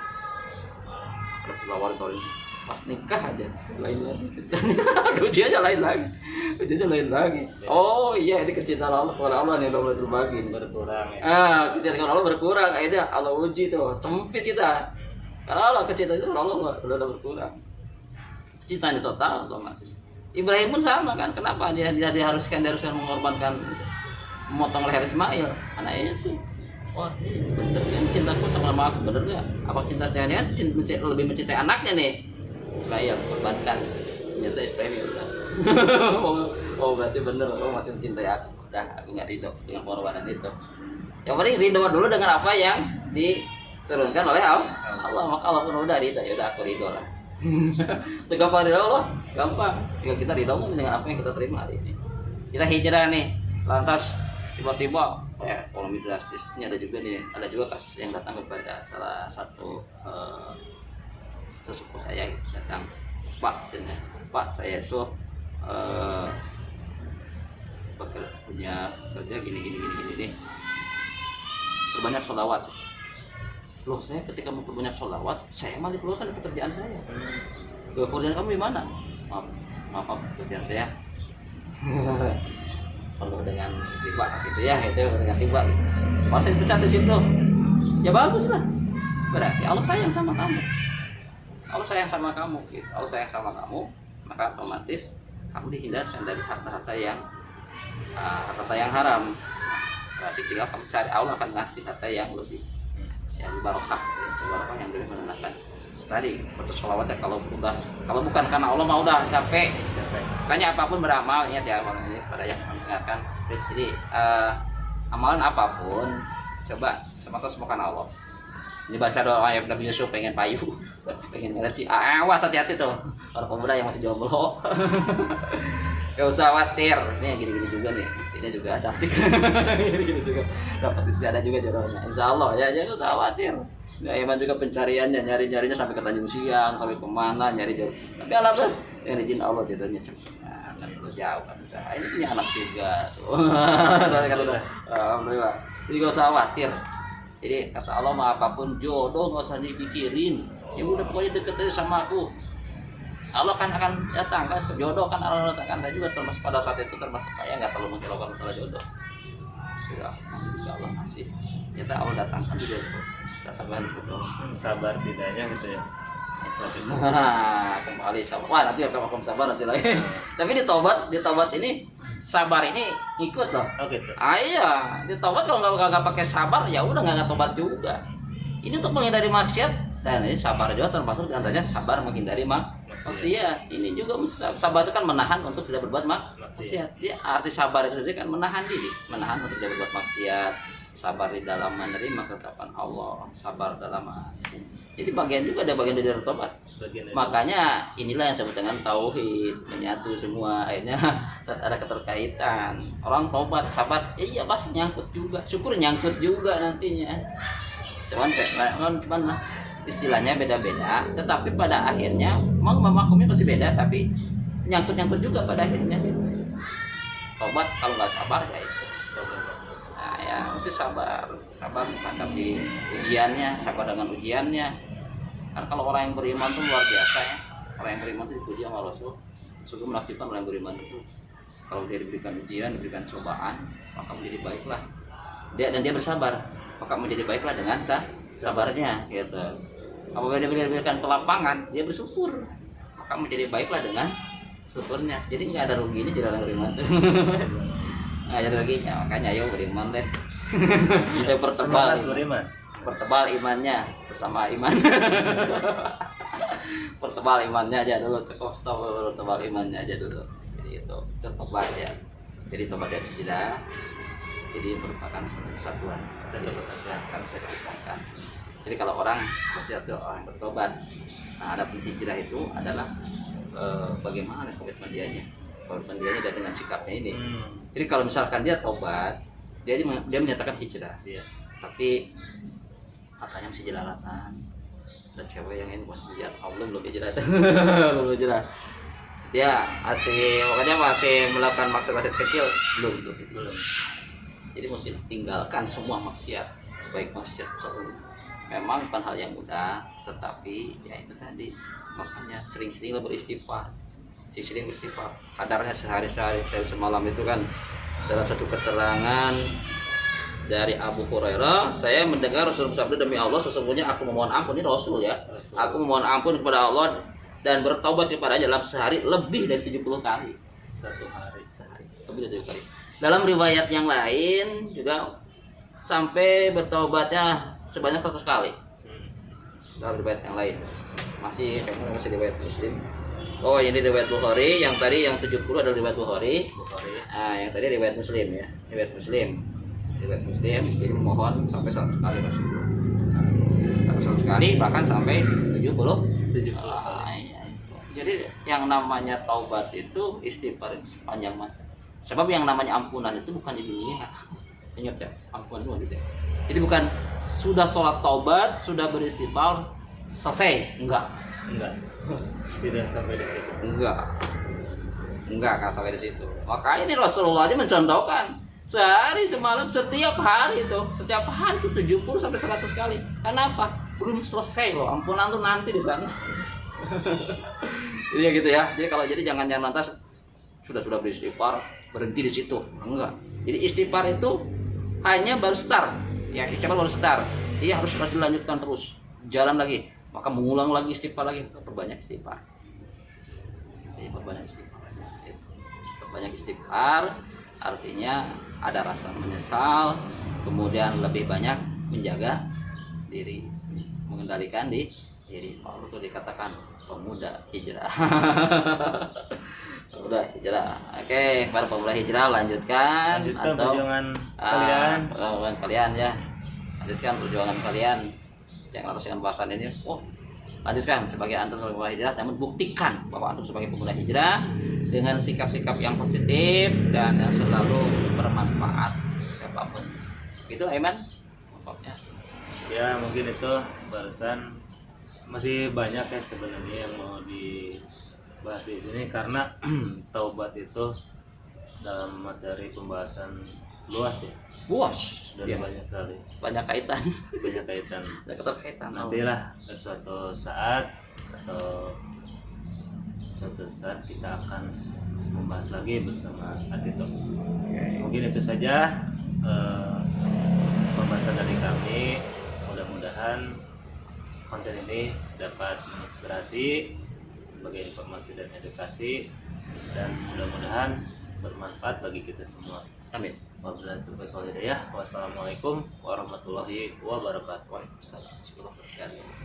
Ada tawarin pas nikah aja lain lagi. Ujiannya lain lagi. Oh iya, ini kecintaan Allah kepada Allah nih udah mulai terbagi, berkurang ya. Kecintaan Allah berkurang, akhirnya Allah uji tuh, sempit kita. Karena Allah kecintaan itu Allah udah berkurang. Cintanya total otomatis. Ibrahim pun sama kan, kenapa dia diharuskan mengorbankan, memotong leher Ismail anaknya itu. Wah ini bener kan cintaku sama aku, bener gak? Apa cintanya lebih mencintai anaknya nih Ismail, korbankan ternyata Ibrahim udah. Oh berarti bener, masih mencintai aku. Udah, aku gak ridho dengan pengorbanan itu. Yang penting ridho dulu dengan apa yang diturunkan oleh Allah. Maka Allah pun udah ridho, ya udah aku ridho lah. Itu gampang ridho Allah, gampang. Tinggal kita ridho dengan apa yang kita terima hari ini. Kita hijrah nih, lantas tiba-tiba ekonomi drastis. Ini ada juga kasus yang datang kepada salah satu sesepuh saya, datang, Pak saya itu punya kerja gini nih, perbanyak sholawat. Loh, saya ketika mau perbanyak sholawat, saya malah dikeluarkan dari pekerjaan saya. Pekerjaan kamu di mana? Maaf, pekerjaan saya kalau dengan tiba gitu ya, itu dengan tiba. Kalau saya dipecat di situ, ya bagus lah. Berarti Allah sayang sama kamu. Allah sayang sama kamu, maka otomatis kamu dihindarkan dari harta-harta yang haram. Berarti tinggal kamu cari, Allah akan ngasih harta yang lebih barokah. Bapak yang lebih menenangkan. Tadi baca sholawatnya kalau bukan karena Allah mau udah capek. Makanya apapun beramal, ingat ya malam ini pada yang mengingatkan. Jadi amalan apapun coba semata karena Allah. Ini baca doa yang Nabi Yusuf pengen payu, pengen ngaji. Awas hati-hati tuh para pemuda yang masih jomblo. Gak usah khawatir. Ini gini-gini juga nih, istrinya juga cantik. Gini-gini juga dapat istri ada juga jodohnya. Insya Allah ya, jangan usah khawatir. Nah, Iman juga pencariannya, nyari-nyarinya sampai ke Tanjung Siang, sampai kemana nyari jauh. Tapi alhamdulillah yang izin Allah jodohnya cepat. Kan jauh kan. Nah, ini punya anak juga. Alhamdulillah. Jadi gak usah khawatir. Jadi kata Allah mah apapun jodoh nggak usah dipikirin. Ya udah pokoknya deket aja sama aku. Allah kan akan datang kan, jodoh kan Allah datangkan. Saya juga termasuk pada saat itu termasuk saya nggak terlalu mencolokkan masalah jodoh. Ya, insya Allah masih. Kita Allah datangkan juga. Kita sabar tidaknya gitu ya. Kembali sabar. Wah nanti akan sabar nanti lagi. Tapi di tobat ini sabar ini ikut loh. Oh gitu. Iya, di tobat kalau nggak pakai sabar ya udah nggak tobat juga. Ini untuk menghindari maksiat dan ini sabar juga termasuk diantaranya sabar menghindari maksiat. Ini juga sabar itu kan menahan untuk tidak berbuat maksiat. Dia arti sabar itu sendiri kan menahan diri, menahan untuk tidak berbuat maksiat. Sabar di dalam menerima ketetapan Allah, sabar dalam jadi bagian juga ada bagian dari tobat. Makanya inilah yang disebut dengan tauhid, menyatu semua. Akhirnya saat ada keterkaitan orang tobat sabar, iya pasti nyangkut juga, syukur nyangkut juga nantinya. Cuman istilahnya beda-beda, tetapi pada akhirnya memakumnya pasti beda, tapi nyangkut juga pada akhirnya. Tobat kalau nggak sabar ya itu. Nah ya mesti sabar menghadapi ujiannya, sabar dengan ujiannya. Karena kalau orang yang beriman itu luar biasa ya. Orang yang beriman itu dipuji sama Rasul. Sungguh menakjubkan orang yang beriman itu. Kalau dia diberikan ujian, diberikan cobaan, maka menjadi baiklah. Dan dia bersabar, maka menjadi baiklah dengan sabarnya gitu. Apabila dia diberikan kelapangan, dia bersyukur, maka menjadi baiklah dengan syukurnya. Jadi nggak ada ruginya jadi orang beriman. Nggak ada ruginya, makanya ayo beriman deh. Kita pertebal imannya bersama iman. Pertebal imannya aja dulu, cukup stop pertebal imannya aja dulu. Jadi itu tobat ya. Jadi tobat dan hijrah jadi merupakan kesatuan. Jadi kesatuan kan bisa dipisahkan. Jadi kalau orang berarti orang bertobat, nah ada hijrah itu adalah bagaimana komitmen dianya dengan sikapnya ini. Jadi kalau misalkan dia tobat, dia menyatakan hijrah, tapi matanya masih jelalatan. Ada cewek yang ini masih lihat belum hijrah, belum hijrah. Dia masih melakukan maksiat kecil, belum. Jadi mesti tinggalkan semua maksiat, baik maksiat besar. Memang bukan hal yang mudah, tetapi ya itu tadi, makanya sering-seringlah beristighfar. Sering beristighfar. Kadarnya sehari-hari, semalam itu kan dalam satu keterangan dari Abu Hurairah, saya mendengar Rasul bersabda, demi Allah sesungguhnya aku memohon ampun, ini Rasul ya. Aku memohon ampun kepada Allah dan bertobat kepadanya dalam sehari lebih dari 70 kali. Sehari lebih dari 70 kali. Dalam riwayat yang lain juga sampai bertobatnya sebanyak 100 kali. Dalam riwayat yang lain masih riwayat Muslim. Oh ini riwayat Bukhari, yang tadi yang 70 adalah riwayat Bukhari. Nah, yang tadi riwayat Muslim ya, riwayat Muslim, jadi memohon sampai 100 kali Rasulullah. 100 kali bahkan sampai 70. Ya. Jadi yang namanya taubat itu istighfar sepanjang masa. Sebab yang namanya ampunan itu bukan di dunia. Ingat ya, ampunan itu gitu. Jadi bukan sudah sholat taubat, sudah beristighfar, selesai. Enggak. Tidak sampai di situ. Enggak akan sampai di situ. Makanya ini Rasulullah ini mencontohkan sehari semalam setiap hari itu 70 sampai 100 kali. Kenapa? Belum selesai loh. Ampunan tuh nanti di sana. Jadi gitu ya. Jadi kalau jangan lantas sudah beristighfar berhenti di situ. Enggak. Jadi istighfar itu hanya baru start. Ya, istighfar baru start. Dia harus dilanjutkan terus. Jalan lagi. Maka mengulang lagi istighfar lagi, perbanyak istighfar. Jadi perbanyak istighfar artinya ada rasa menyesal, kemudian lebih banyak menjaga diri, mengendalikan di diri. Oh, itu dikatakan pemuda hijrah. Pemuda hijrah. Oke, para pemuda hijrah lanjutkan atau perjuangan kalian ya. Lanjutkan perjuangan kalian. Jangan harus dengan bahasan ini. Oh, lanjutkan sebagai antum pemuda hijrah, namun buktikan bahwa antum sebagai pemuda hijrah dengan sikap-sikap yang positif dan yang selalu bermanfaat siapapun. Gitu, Aiman. Maksudnya. Ya mungkin itu barusan masih banyak ya sebenarnya yang mau dibahas di sini karena taubat itu dalam materi pembahasan luas ya. Luas Dan ya, banyak kali. banyak kaitan. Banyak kaitan. Ada keterkaitan. Nantilah suatu saat atau suatu saat kita akan membahas lagi bersama Atito. Mungkin itu saja pembahasan dari kami. Mudah-mudahan konten ini dapat menginspirasi sebagai informasi dan edukasi, dan mudah-mudahan bermanfaat bagi kita semua. Amin. Wabillahi taufiq wal hidayah. Wassalamualaikum warahmatullahi wabarakatuh. Waalaikumsalam warahmatullahi wabarakatuh.